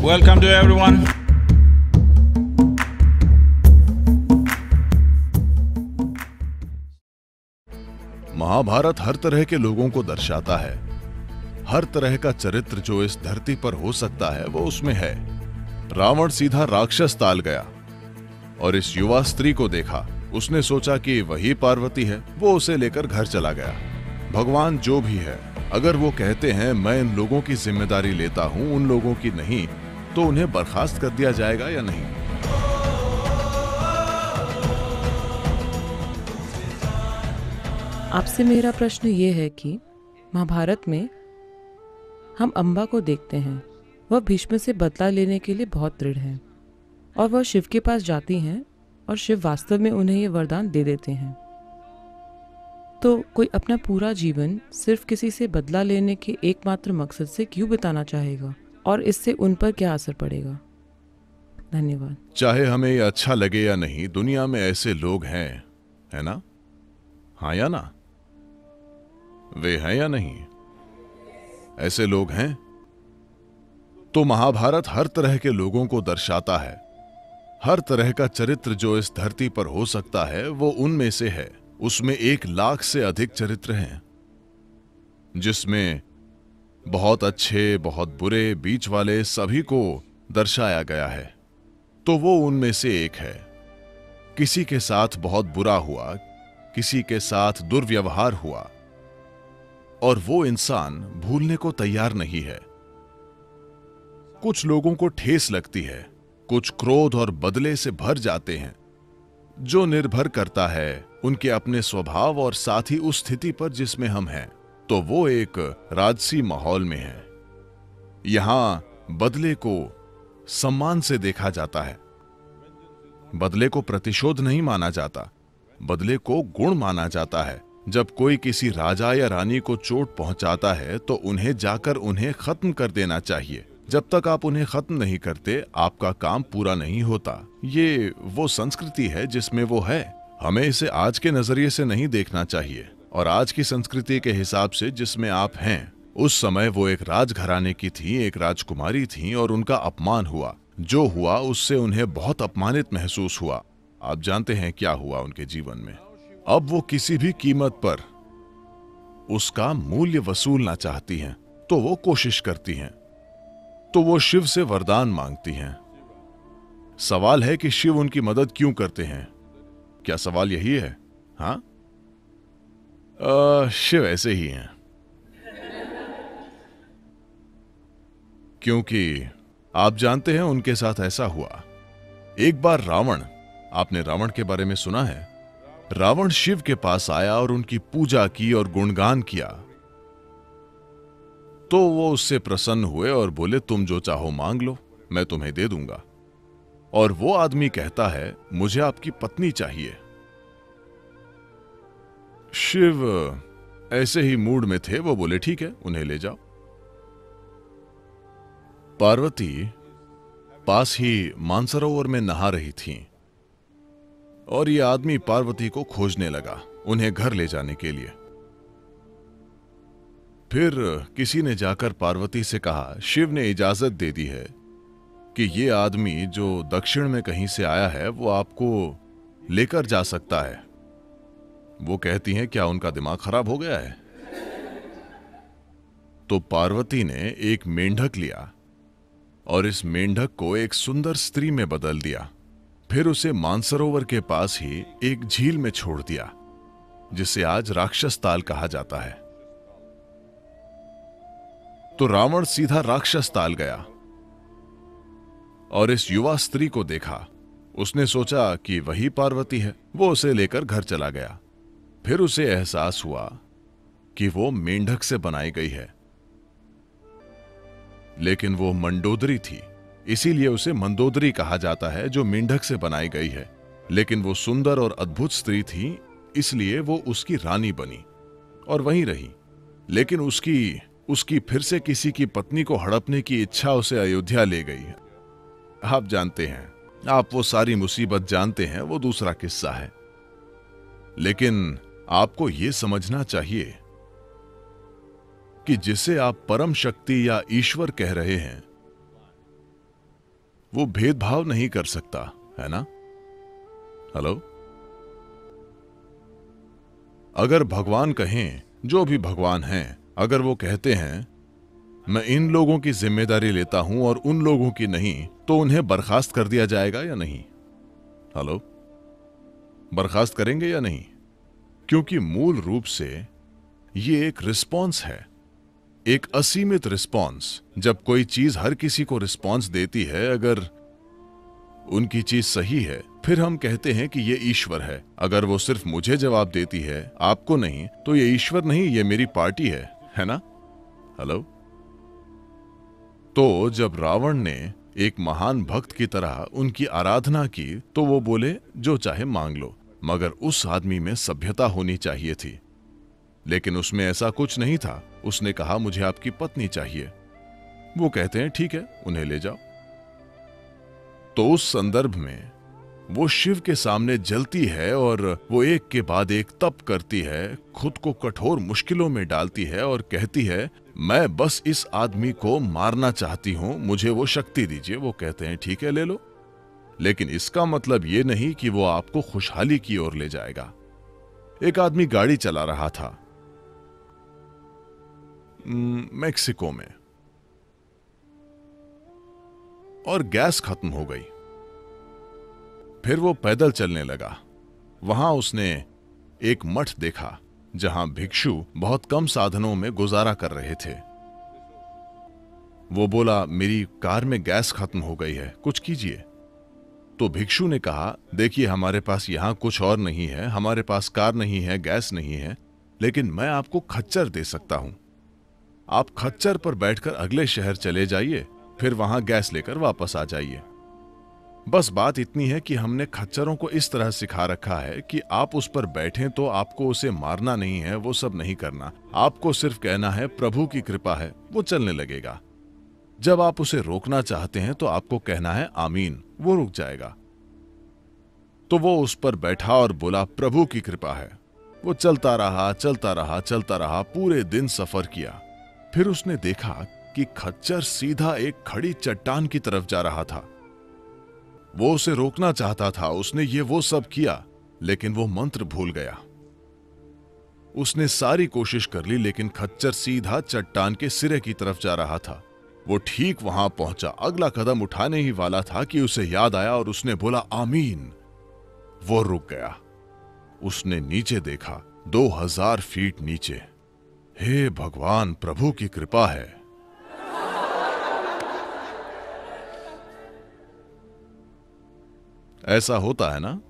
Welcome to everyone. Mahabharat हर तरह के लोगों को दर्शाता है। हर तरह का चरित्र जो इस धरती पर हो सकता है वो उसमें है। रावण सीधा राक्षस ताल गया और इस युवा स्त्री को देखा। उसने सोचा कि वही पार्वती है। वो उसे लेकर घर चला गया। भगवान जो भी है, अगर वो कहते हैं मैं इन लोगों की जिम्मेदारी लेता हूं, उन लोगों की नहीं, तो उन्हें बर्खास्त कर दिया जाएगा या नहीं? आपसे मेरा प्रश्न ये है कि महाभारत में हम अम्बा को देखते हैं। वह भीष्म से बदला लेने के लिए बहुत दृढ़ हैं और वह शिव के पास जाती हैं और शिव वास्तव में उन्हें ये वरदान दे देते हैं। तो कोई अपना पूरा जीवन सिर्फ किसी से बदला लेने के एकमात्र मकसद से क्यों बिताना चाहेगा और इससे उन पर क्या असर पड़ेगा? धन्यवाद। चाहे हमें ये अच्छा लगे या नहीं, दुनिया में ऐसे लोग हैं, है ना? हाँ या ना? वे हैं या नहीं? ऐसे लोग हैं। तो महाभारत हर तरह के लोगों को दर्शाता है। हर तरह का चरित्र जो इस धरती पर हो सकता है वो उनमें से है। उसमें 1 लाख से अधिक चरित्र हैं, जिसमें बहुत अच्छे, बहुत बुरे, बीच वाले सभी को दर्शाया गया है। तो वो उनमें से एक है। किसी के साथ बहुत बुरा हुआ, किसी के साथ दुर्व्यवहार हुआ, और वो इंसान भूलने को तैयार नहीं है। कुछ लोगों को ठेस लगती है, कुछ क्रोध और बदले से भर जाते हैं, जो निर्भर करता है उनके अपने स्वभाव और साथ ही उस स्थिति पर जिसमें हम हैं। तो वो एक राजसी माहौल में है। यहां बदले को सम्मान से देखा जाता है। बदले को प्रतिशोध नहीं माना जाता, बदले को गुण माना जाता है। जब कोई किसी राजा या रानी को चोट पहुंचाता है तो उन्हें जाकर उन्हें खत्म कर देना चाहिए। जब तक आप उन्हें खत्म नहीं करते, आपका काम पूरा नहीं होता। ये वो संस्कृति है जिसमें वो है। हमें इसे आज के नजरिए से नहीं देखना चाहिए, और आज की संस्कृति के हिसाब से जिसमें आप हैं। उस समय वो एक राजघराने की थी, एक राजकुमारी थी, और उनका अपमान हुआ। जो हुआ उससे उन्हें बहुत अपमानित महसूस हुआ। आप जानते हैं क्या हुआ उनके जीवन में। अब वो किसी भी कीमत पर उसका मूल्य वसूलना चाहती हैं, तो वो कोशिश करती हैं। तो वो शिव से वरदान मांगती हैं। सवाल है कि शिव उनकी मदद क्यों करते हैं? क्या सवाल यही है? हाँ, शिव ऐसे ही हैं। क्योंकि आप जानते हैं उनके साथ ऐसा हुआ। एक बार रावण, आपने रावण के बारे में सुना है? रावण शिव के पास आया और उनकी पूजा की और गुणगान किया। तो वो उससे प्रसन्न हुए और बोले, तुम जो चाहो मांग लो, मैं तुम्हें दे दूंगा। और वो आदमी कहता है, मुझे आपकी पत्नी चाहिए। शिव ऐसे ही मूड में थे, वो बोले ठीक है, उन्हें ले जाओ। पार्वती पास ही मानसरोवर में नहा रही थीं, और ये आदमी पार्वती को खोजने लगा उन्हें घर ले जाने के लिए। फिर किसी ने जाकर पार्वती से कहा, शिव ने इजाजत दे दी है कि ये आदमी जो दक्षिण में कहीं से आया है वो आपको लेकर जा सकता है। वो कहती हैं, क्या उनका दिमाग खराब हो गया है? तो पार्वती ने एक मेंढक लिया और इस मेंढक को एक सुंदर स्त्री में बदल दिया। फिर उसे मानसरोवर के पास ही एक झील में छोड़ दिया, जिसे आज राक्षस ताल कहा जाता है। तो रावण सीधा राक्षस ताल गया और इस युवा स्त्री को देखा। उसने सोचा कि वही पार्वती है। वो उसे लेकर घर चला गया। फिर उसे एहसास हुआ कि वो मेंढक से बनाई गई है, लेकिन वो मंडोदरी थी, इसीलिए उसे मंदोदरी कहा जाता है, जो मेंढक से बनाई गई है। लेकिन वो सुंदर और अद्भुत स्त्री थी, इसलिए वो उसकी रानी बनी और वहीं रही। लेकिन उसकी फिर से किसी की पत्नी को हड़पने की इच्छा उसे अयोध्या ले गई। आप जानते हैं, आप वो सारी मुसीबत जानते हैं, वो दूसरा किस्सा है। लेकिन आपको ये समझना चाहिए कि जिसे आप परम शक्ति या ईश्वर कह रहे हैं, वो भेदभाव नहीं कर सकता, है ना? हेलो? अगर भगवान कहें, जो भी भगवान हैं, अगर वो कहते हैं मैं इन लोगों की जिम्मेदारी लेता हूं और उन लोगों की नहीं, तो उन्हें बर्खास्त कर दिया जाएगा या नहीं? हेलो? बर्खास्त करेंगे या नहीं? क्योंकि मूल रूप से ये एक रिस्पॉन्स है, एक असीमित रिस्पॉन्स। जब कोई चीज हर किसी को रिस्पॉन्स देती है, अगर उनकी चीज सही है, फिर हम कहते हैं कि ये ईश्वर है। अगर वो सिर्फ मुझे जवाब देती है, आपको नहीं, तो ये ईश्वर नहीं, ये मेरी पार्टी है ना? हेलो? तो जब रावण ने एक महान भक्त की तरह उनकी आराधना की, तो वो बोले जो चाहे मांग लो, मगर उस आदमी में सभ्यता होनी चाहिए थी। लेकिन उसमें ऐसा कुछ नहीं था। उसने कहा मुझे आपकी पत्नी चाहिए। वो कहते हैं ठीक है, उन्हें ले जाओ। तो उस संदर्भ में वो शिव के सामने जलती है और वो एक के बाद एक तप करती है, खुद को कठोर मुश्किलों में डालती है और कहती है मैं बस इस आदमी को मारना चाहती हूं, मुझे वो शक्ति दीजिए। वो कहते हैं ठीक है, ले लो। लेकिन इसका मतलब ये नहीं कि वो आपको खुशहाली की ओर ले जाएगा। एक आदमी गाड़ी चला रहा था मेक्सिको में, और गैस खत्म हो गई। फिर वो पैदल चलने लगा। वहां उसने एक मठ देखा जहां भिक्षु बहुत कम साधनों में गुजारा कर रहे थे। वो बोला मेरी कार में गैस खत्म हो गई है, कुछ कीजिए। तो भिक्षु ने कहा देखिए हमारे पास यहां कुछ और नहीं है, हमारे पास कार नहीं है, गैस नहीं है, लेकिन मैं आपको खच्चर दे सकता हूं। आप खच्चर पर बैठकर अगले शहर चले जाइए, फिर वहां गैस लेकर वापस आ जाइए। बस बात इतनी है कि हमने खच्चरों को इस तरह सिखा रखा है कि आप उस पर बैठें तो आपको उसे मारना नहीं है, वो सब नहीं करना। आपको सिर्फ कहना है प्रभु की कृपा है, वो चलने लगेगा। जब आप उसे रोकना चाहते हैं तो आपको कहना है आमीन, वो रुक जाएगा। तो वो उस पर बैठा और बोला प्रभु की कृपा है। वो चलता रहा, चलता रहा, चलता रहा, पूरे दिन सफर किया। फिर उसने देखा कि खच्चर सीधा एक खड़ी चट्टान की तरफ जा रहा था। वो उसे रोकना चाहता था, उसने ये वो सब किया, लेकिन वो मंत्र भूल गया। उसने सारी कोशिश कर ली, लेकिन खच्चर सीधा चट्टान के सिरे की तरफ जा रहा था। वो ठीक वहां पहुंचा, अगला कदम उठाने ही वाला था कि उसे याद आया और उसने बोला आमीन। वो रुक गया। उसने नीचे देखा, 2000 फीट नीचे। हे भगवान, प्रभु की कृपा है। ऐसा होता है ना?